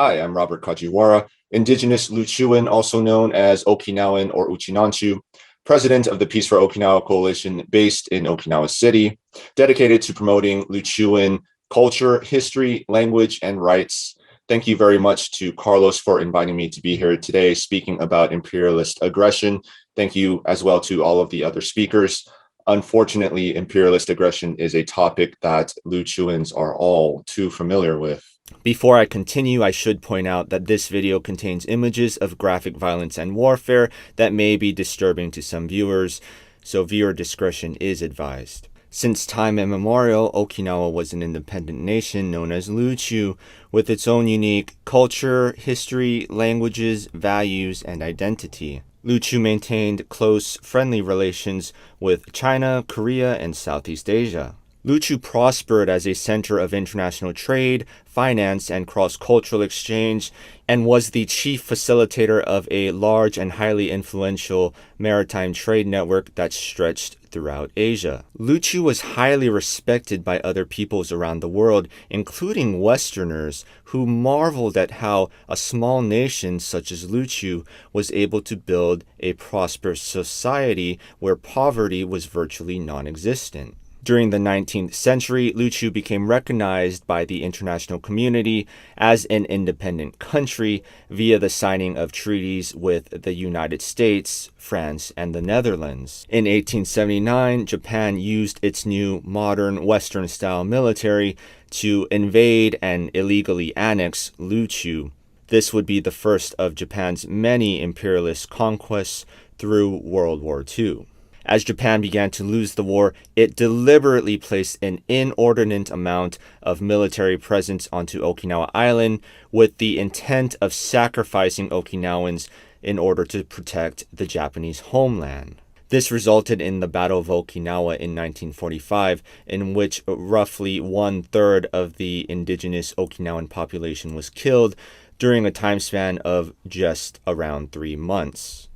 Hi, I'm Robert Kajiwara, indigenous Luchuan, also known as Okinawan or Uchinanchu, president of the Peace for Okinawa Coalition based in Okinawa City, dedicated to promoting Luchuan culture, history, language, and rights. Thank you very much to Carlos for inviting me to be here today speaking about imperialist aggression. Thank you as well to all of the other speakers. Unfortunately, imperialist aggression is a topic that Luchuans are all too familiar with. Before I continue, I should point out that this video contains images of graphic violence and warfare that may be disturbing to some viewers, so viewer discretion is advised. Since time immemorial, Okinawa was an independent nation known as Luchu, with its own unique culture, history, languages, values, and identity. Luchu maintained close, friendly relations with China, Korea, and Southeast Asia. Luchu prospered as a center of international trade, finance, and cross-cultural exchange, and was the chief facilitator of a large and highly influential maritime trade network that stretched throughout Asia. Luchu was highly respected by other peoples around the world, including Westerners, who marveled at how a small nation such as Luchu was able to build a prosperous society where poverty was virtually non-existent. During the 19th century, Luchu became recognized by the international community as an independent country via the signing of treaties with the United States, France, and the Netherlands. In 1879, Japan used its new modern Western-style military to invade and illegally annex Luchu. This would be the first of Japan's many imperialist conquests through World War II. As Japan began to lose the war, it deliberately placed an inordinate amount of military presence onto Okinawa Island with the intent of sacrificing Okinawans in order to protect the Japanese homeland. This resulted in the Battle of Okinawa in 1945, in which roughly 1/3 of the indigenous Okinawan population was killed during a time span of just around 3 months.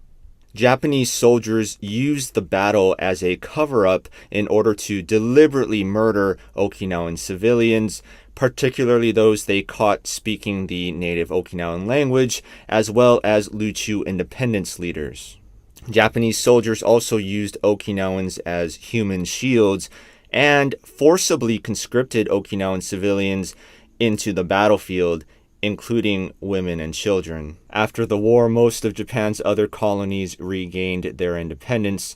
Japanese soldiers used the battle as a cover-up in order to deliberately murder Okinawan civilians, particularly those they caught speaking the native Okinawan language, as well as Luchu independence leaders. Japanese soldiers also used Okinawans as human shields and forcibly conscripted Okinawan civilians into the battlefield, including women and children. After the war, most of Japan's other colonies regained their independence,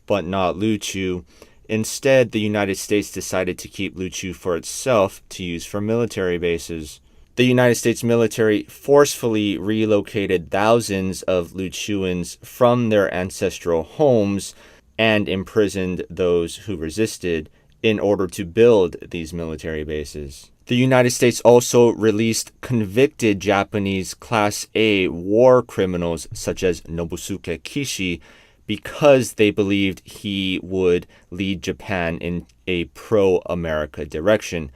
but not Luchu. Instead, the United States decided to keep Luchu for itself to use for military bases. The United States military forcefully relocated thousands of Luchuans from their ancestral homes and imprisoned those who resisted in order to build these military bases. The United States also released convicted Japanese Class A war criminals such as Nobusuke Kishi because they believed he would lead Japan in a pro-America direction,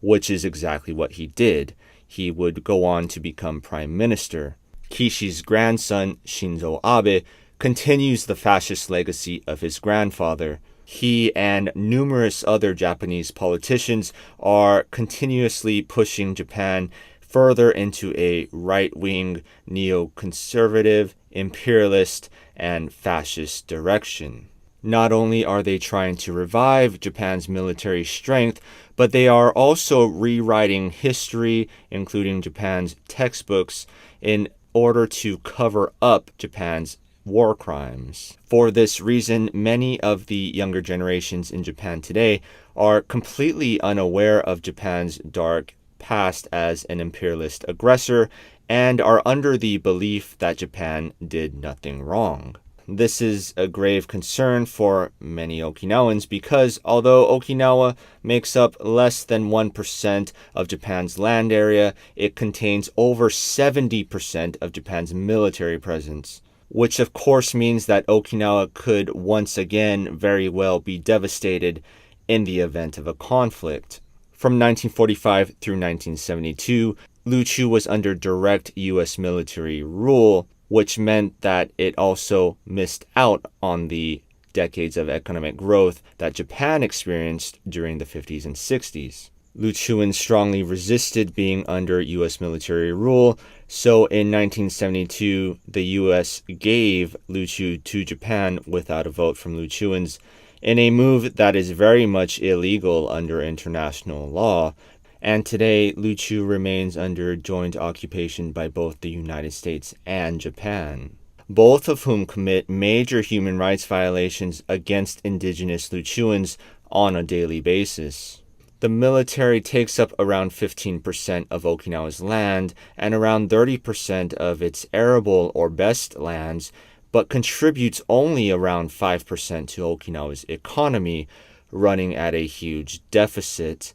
which is exactly what he did. He would go on to become prime minister. Kishi's grandson, Shinzo Abe, continues the fascist legacy of his grandfather. He and numerous other Japanese politicians are continuously pushing Japan further into a right-wing, neoconservative, imperialist, and fascist direction. Not only are they trying to revive Japan's military strength, but they are also rewriting history, including Japan's textbooks, in order to cover up Japan's war crimes. For this reason, many of the younger generations in Japan today are completely unaware of Japan's dark past as an imperialist aggressor and are under the belief that Japan did nothing wrong. This is a grave concern for many Okinawans because although Okinawa makes up less than 1% of Japan's land area, it contains over 70% of Japan's military presence, which of course means that Okinawa could once again very well be devastated in the event of a conflict. From 1945 through 1972, Luchu was under direct U.S. military rule, which meant that it also missed out on the decades of economic growth that Japan experienced during the 50s and 60s. Luchuans strongly resisted being under U.S. military rule, so in 1972, the U.S. gave Luchu to Japan without a vote from Luchuans, in a move that is very much illegal under international law. And today, Luchu remains under joint occupation by both the United States and Japan, both of whom commit major human rights violations against indigenous Luchuans on a daily basis. The military takes up around 15% of Okinawa's land and around 30% of its arable or best lands, but contributes only around 5% to Okinawa's economy, running at a huge deficit.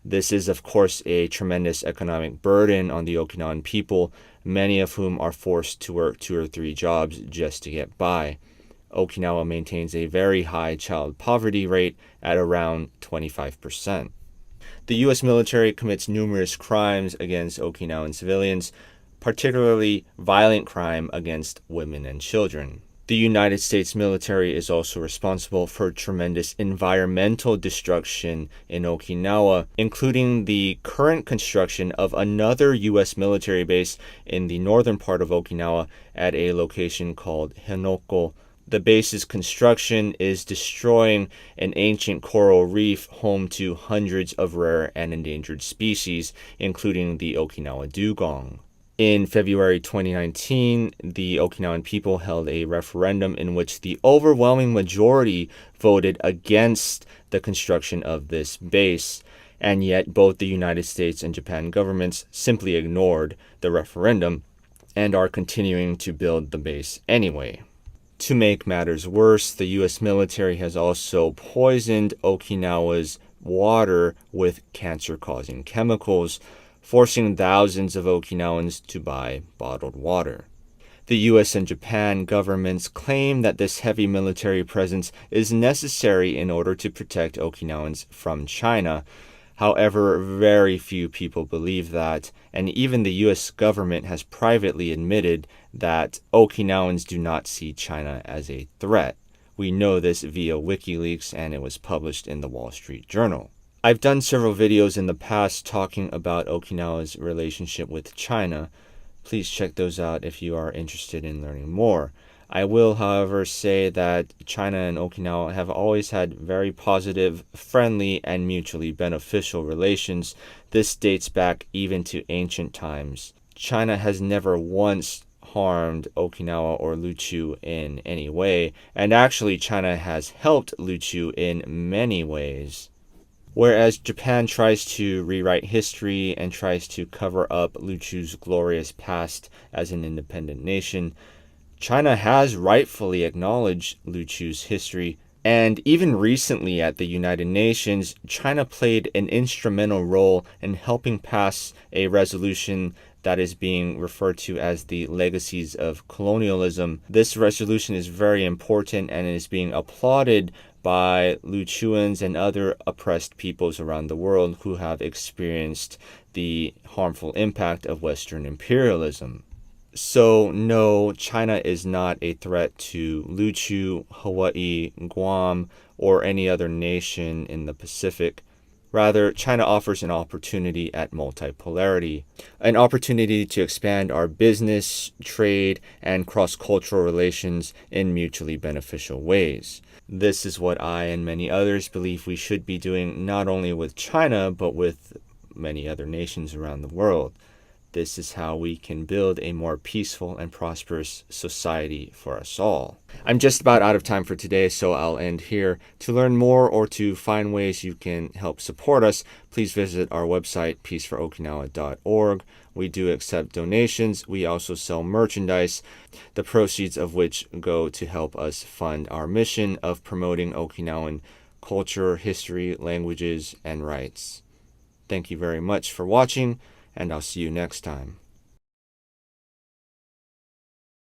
This is, of course, a tremendous economic burden on the Okinawan people, many of whom are forced to work 2 or 3 jobs just to get by. Okinawa maintains a very high child poverty rate at around 25%. The U.S. military commits numerous crimes against Okinawan civilians, particularly violent crime against women and children. The United States military is also responsible for tremendous environmental destruction in Okinawa, including the current construction of another U.S. military base in the northern part of Okinawa at a location called Henoko. The base's construction is destroying an ancient coral reef home to hundreds of rare and endangered species, including the Okinawa dugong. In February 2019, the Okinawan people held a referendum in which the overwhelming majority voted against the construction of this base, and yet both the United States and Japan governments simply ignored the referendum and are continuing to build the base anyway. To make matters worse, the U.S. military has also poisoned Okinawa's water with cancer-causing chemicals, forcing thousands of Okinawans to buy bottled water. The U.S. and Japan governments claim that this heavy military presence is necessary in order to protect Okinawans from China. However, very few people believe that, and even the U.S. government has privately admitted that Okinawans do not see China as a threat. We know this via WikiLeaks, and it was published in the Wall Street Journal. I've done several videos in the past talking about Okinawa's relationship with China. Please check those out if you are interested in learning more. I will, however, say that China and Okinawa have always had very positive, friendly, and mutually beneficial relations. This dates back even to ancient times. China has never once harmed Okinawa or Luchu in any way, and actually China has helped Luchu in many ways. Whereas Japan tries to rewrite history and tries to cover up Luchu's glorious past as an independent nation, China has rightfully acknowledged Luchu's history, and even recently at the United Nations, China played an instrumental role in helping pass a resolution that is being referred to as the legacies of colonialism. This resolution is very important and is being applauded by Luchuans and other oppressed peoples around the world who have experienced the harmful impact of Western imperialism. So no, China is not a threat to Luchu, Hawai'i, Guam, or any other nation in the Pacific. Rather, China offers an opportunity at multipolarity, an opportunity to expand our business, trade, and cross-cultural relations in mutually beneficial ways. This is what I and many others believe we should be doing not only with China, but with many other nations around the world. This is how we can build a more peaceful and prosperous society for us all. I'm just about out of time for today, so I'll end here. To learn more or to find ways you can help support us, please visit our website, peaceforokinawa.org. We do accept donations. We also sell merchandise, the proceeds of which go to help us fund our mission of promoting Okinawan culture, history, languages, and rights. Thank you very much for watching, and I'll see you next time.